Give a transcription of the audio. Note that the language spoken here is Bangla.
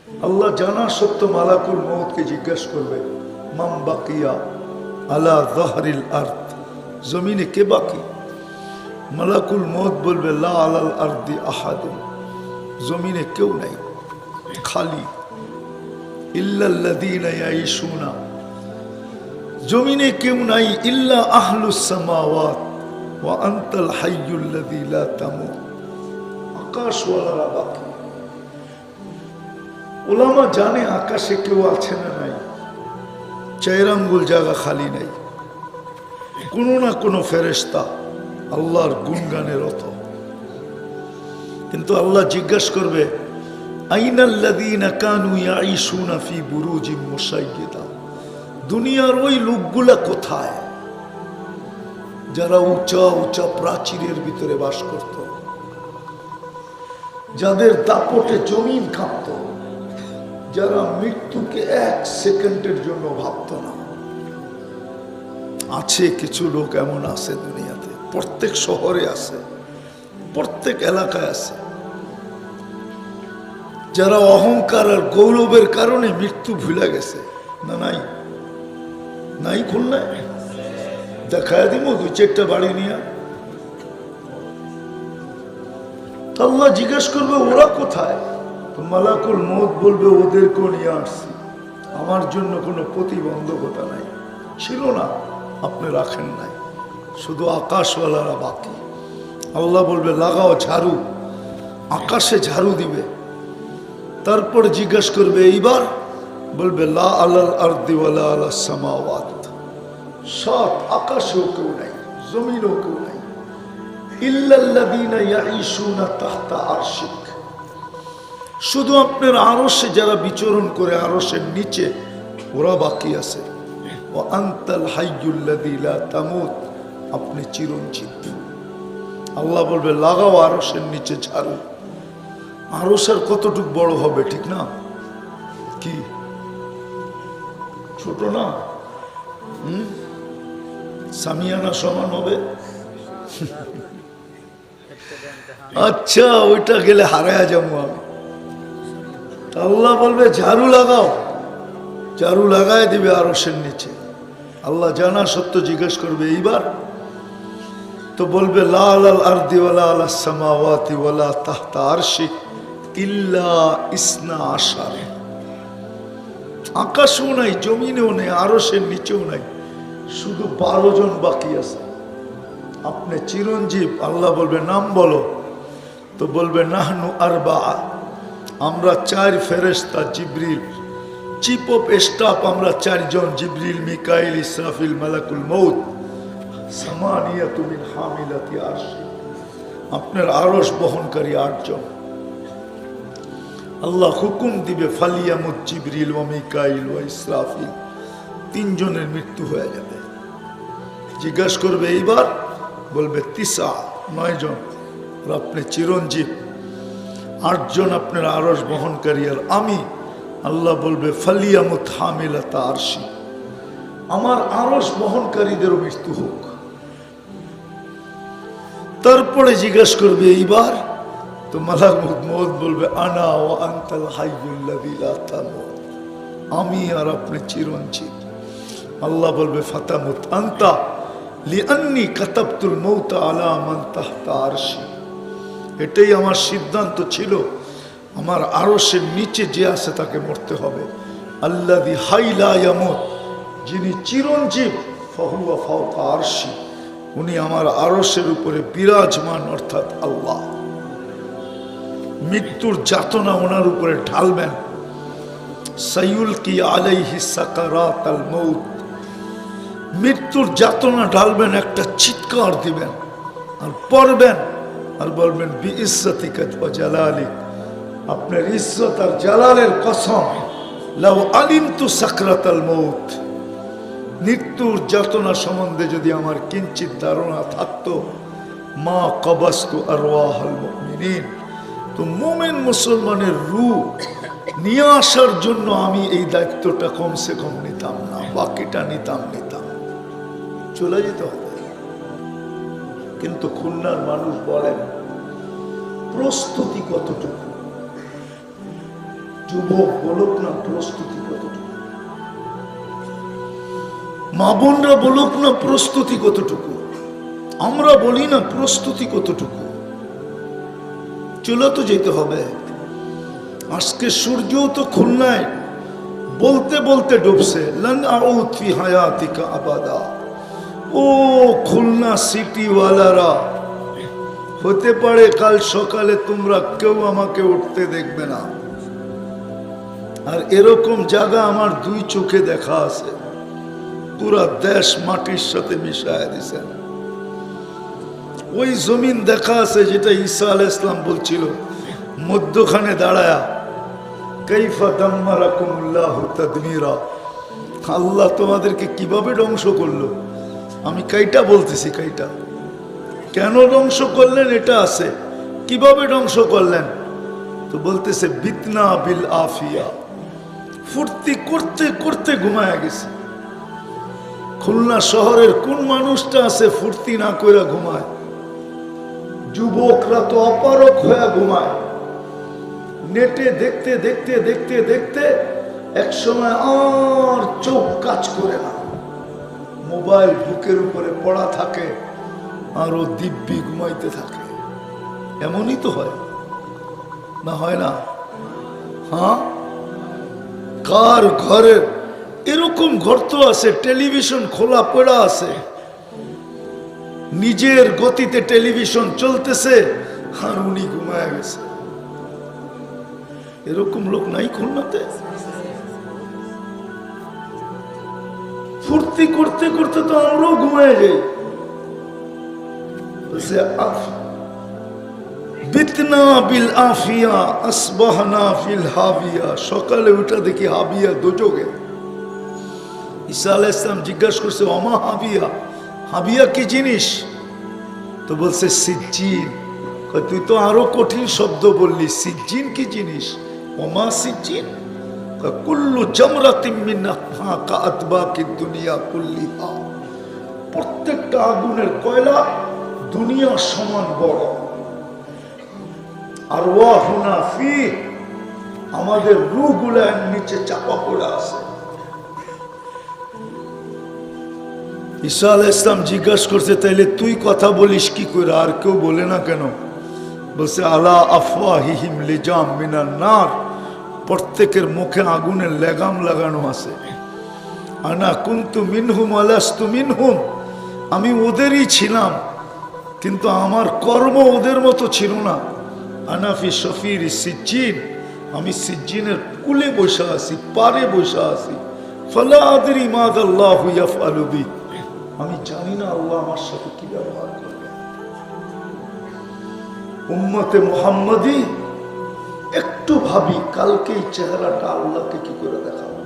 আল্লাহ জানা সত্য মালাকুল মউতকে জিজ্ঞাসা করবে, মাম বাকিয়া আলা যাহরিল আরদ, জমিনে কে বাকি? মালাকুল মউত বলবে, লা আলাল আরদি আহাদুন, জমিনে কেউ নাই, খালি। ইল্লাল্লাযীনা ইয়াঈশুনা, জমিনে কেউ নাই, ইল্লা আহলুস সামাওয়াত ওয়া আনতাল হাইয়ুল্লাযী লা তামুত, আকাশওয়ালারা বাকি। ওলামা জানে আকাশে কেউ আছে না নাই, 4 আঙ্গুল জায়গা খালি নাই, কোনো না কোনো ফেরেশতা আল্লাহর গুণগানে রত। কিন্তু আল্লাহ জিজ্ঞাসা করবে, আইনাল্লাযীনা কানু ইয়াঈশুনা ফি বুরুজিম মুশাইয়্যিদা, দুনিয়ার ওই লোকগুলা কোথায় যারা উঁচা উঁচা প্রাচীরের ভিতরে বাস করত, যাদের দাপটে জমিন কাঁপত, যারা মৃত্যুকে 1 সেকেন্ডের জন্য ভাবত না। আছে কিছু লোক এমন আছে দুনিয়াতে, প্রত্যেক শহরে আছে, প্রত্যেক এলাকায় আছে, যারা অহংকার আর গৌরবের কারণে মৃত্যু ভুলে গেছে। না নাই? নাই খুলনায়? দেখায় দিব 2-4টা বাড়ি নিয়ে। আল্লাহ জিজ্ঞেস করবে, ওরা কোথায়? তো মালাকুল মউত বলবে, ওদেরকেও নিয়ে আসছি, আমার জন্য কোনো প্রতিবন্ধকতা নাই, ছিল না, আপনি রাখেন নাই, শুধু আকাশওয়ালারা বাকি। আল্লাহ বলবে, লাগাও ঝাড়ু, আকাশে ঝাড়ু দিবে। তারপর জিজ্ঞেস করবে, এইবার বলবে, লা আলাল আরদি ওয়ালা আলাস সামাওয়াত, 7 আকাশেও কেউ নাই, জমিনও কেউ নাই, ইল্লাল্লাযীনা ইয়াঈশুনা তাহতা আরশিক, শুধু আপনার আরশে যারা বিচরণ করে, আরশের নিচে, ওরা বাকি আছে। ওয়া আনতাল হাইয়ুল্লাযী লা তামুত, আপনি চিরঞ্জীব। আল্লাহ বলবে, লাগাও আরশের নিচে ঝাড়ু। আরশের কতটুক বড় হবে, ঠিক না? কি ছোট না? সামিয়ানা সমান হবে? আচ্ছা, ওইটা গেলে হারায়া যাবো আমি। আল্লাহ বলবে, ঝাড়ু লাগাও, ঝাড়ু লাগায় দিবে আরশের নিচে। আল্লাহ জানা সত্য জিজ্ঞেস করবে, এইবার? তো বলবে, লা আলাল আরদি ওয়ালা আলাস সামাওয়াতি ওয়ালা তাহতা আরশিক ইল্লা ইসনা আশার, আকাশও নাই, জমিনেও নেই, আরশের নিচেও নাই, শুধু 12 জন বাকি আছে। আপনি চিরঞ্জীব। আল্লাহ বলবে, নাম বলো। তো বলবে, নাহনু আরবা, আমরা 4 ফেরেশতা, জিবরিল চিফ অফ স্টাফ, আমরা 4 জন, জিবরিল, মিকাইল, ইসরাফিল, মালাকুল মউত, সামানিয়াতু মিন হামিলাতি আরশি, আপনার আরশ বহনকারী 8 জন। আল্লাহ হুকুম দিবে, ফালিয়ামুত জিবরিল ওয়া মিকাইল ওয়া ইসরাফিল, 3 জনের মৃত্যু হয়ে যাবে। জিজ্ঞাসা করবে, এইবার? বলবে, 9 জন, আপনি চিরঞ্জীব, 8 জন আপনার আরশ বহনকারী, আর আমি। আল্লাহ বলবে, ফালিয়ামুত হামিলাতা আরশি, আমার আরশ বহনকারীদেরও মৃত্যু হোক। তারপরে জিজ্ঞাসা করবে, এইবার? তো মালাকুল মউত বলবে, আনা ওয়া আনতাল হাইয়ুল্লাযী লা তামুত, আমি আর আপনি চিরঞ্জীব। আল্লাহ বলবে, ফাতামুত আনতা লিআন্নী কাতাবতুল মাউতা আলা মান তাহতা আরশি, এটাই আমার সিদ্ধান্ত ছিল, আমার আরশের নিচে যে আছে তাকে মরতে হবে। আল্লাযী হাই লা ইয়ামুত, যিনি চিরঞ্জীব, ফাহুয়া ফাওকা আরশি, উনি আমার আরশের উপরে বিরাজমান, অর্থাৎ আল্লাহ। মৃত্যুর যাতনা ওনার উপরে ঢালবেন। সাইয়ুলকি আলাইহি সাকারাতাল মউত, মৃত্যুর যাতনা ঢালবেন, একটা চিৎকার দিবেন আর পড়বেন আর বলবেন, বিইজ্জাতিকা ওয়া জালালিক, আপনার ইজ্জত আর জালালের কসম, লাউ আলিমতু সাকরাতাল মউত, মৃত্যুর যাতনা সম্বন্ধে যদি আমার কিঞ্চিত ধারণা থাকতো, মা কবাস্তু আরওয়াহাল মুমিনিন, তো মুমিন মুসলমানের রূহ নিয়ে আসার জন্য আমি এই দায়িত্বটা কমসে কম নিতাম না, বাকিটা নিতাম। চলে যেতে হবে। কিন্তু খুলনার মানুষ বলেন, প্রস্তুতি কতটুকু? যুবক বলুক না প্রস্তুতি কতটুকু, মা বোনরা বলুক না প্রস্তুতি কতটুকু, আমরা বলি না প্রস্তুতি কতটুকু। চলে তো যেতে হবে। আজকে সূর্যও তো খুলনায় বলতে বলতে ডুবছে, লান আউদ ফি হায়াতিকা আবাদা। ও খুলনা সিটি ওয়ালারা, হতে পারে কাল সকালে তোমরা কেউ আমাকে উঠতে দেখবে না। আর এরকম জায়গা আমার দুই চোখে দেখা আছে, পুরা দেশ মাটির সাথে মিশায় দিছেন। ওই জমিন দেখা আছে যেটা ঈসা আলাইহিস সালাম বলছিল, মধ্যখানে দাঁড়ায়া কাইফা দাম্মারাকুমুল্লাহু তাদমীরা, আল্লাহ তোমাদেরকে কিভাবে ধ্বংস করলো। আমি কাইটা বলতেছি, কাইটা কেন ধ্বংস করলেন এটা আছে, কিভাবে ধ্বংস করলেন। তো বলতেছে বিতনা বিল আফিয়া, ফুর্তি করতে করতে ঘুমায়া গেছে। খুলনা শহরের কোন মানুষটা আছে ফুর্তি না কইরা ঘুমায়? যুবকরা তো অপারক হয়ে ঘুমায়। নেটে দেখতে দেখতে দেখতে দেখতে এক সময় আর চোখ কাজ করে না, মোবাইল বুকের উপরে পড়া থাকে আর ও দিব্যি ঘুমাইতে থাকে। এমনই তো হয় না, হয় না? হ্যাঁ, কার ঘরের এরকম ঘর তো আছে, টেলিভিশন খোলা পড়া আছে, নিজের গতিতে টেলিভিশন চলতেছে আর উনি ঘুমায় গেছে। এরকম লোক নাই খুলনাতে? ফুর্তি করতে করতে তো আমরাও ঘুমায় যাই। বিতনা বিল আফিয়া আসবাহনা ফিল হাবিয়া, সকালে উঠা দেখি হাবিয়া দোজখে। ঈসা আলাইহিস সালাম জিজ্ঞাসা করছে, ওমা হাবিয়া, হাবিয়া কি জিনিস? তো বলছে সিজ্জিন। তুই তো আরো কঠিন শব্দ বললি, সিজ্জিন কি জিনিস? ওমা সিজ্জিন, কুল্লু জামরাতিন মিনহা কাআতবাকিদ দুনিয়া কুল্লিহা, প্রত্যেকটা আগুনের কয়লা দুনিয়ার সমান বড়। আর ওয়াহুনা ফি, আমাদের রূহগুলা নিচে চাপা পড়ে আছে। ঈসা আলাইহিস সালাম জিজ্ঞাসা করছে, তাইলে তুই কথা বলিস কি করে, আর কেউ বলে না কেন? বলছে আলা আফওয়াহিহিম লিজাম মিনান নার, প্রত্যেকের মুখে আগুনের লেগাম লাগানো আছে। আনা কুনতু মিনহুম আলাস্তু মিনহুম, আমি ওদেরই ছিলাম কিন্তু আমার কর্ম ওদের মতো ছিল না। আনা ফি শফির সিজ্জিন, আমি সিজ্জিনের কুলে বসে আছি, পারে বসে আছি। ফালা আদরি মাদাল্লাহু ইয়াফআলু বি, আমি জানি না আল্লাহ আমার সাথে কি ব্যবহার করবে। উম্মতে মুহাম্মাদি একটু ভাবি, কালকে এই চেহারাটা আল্লাহকে কি করে দেখাবো।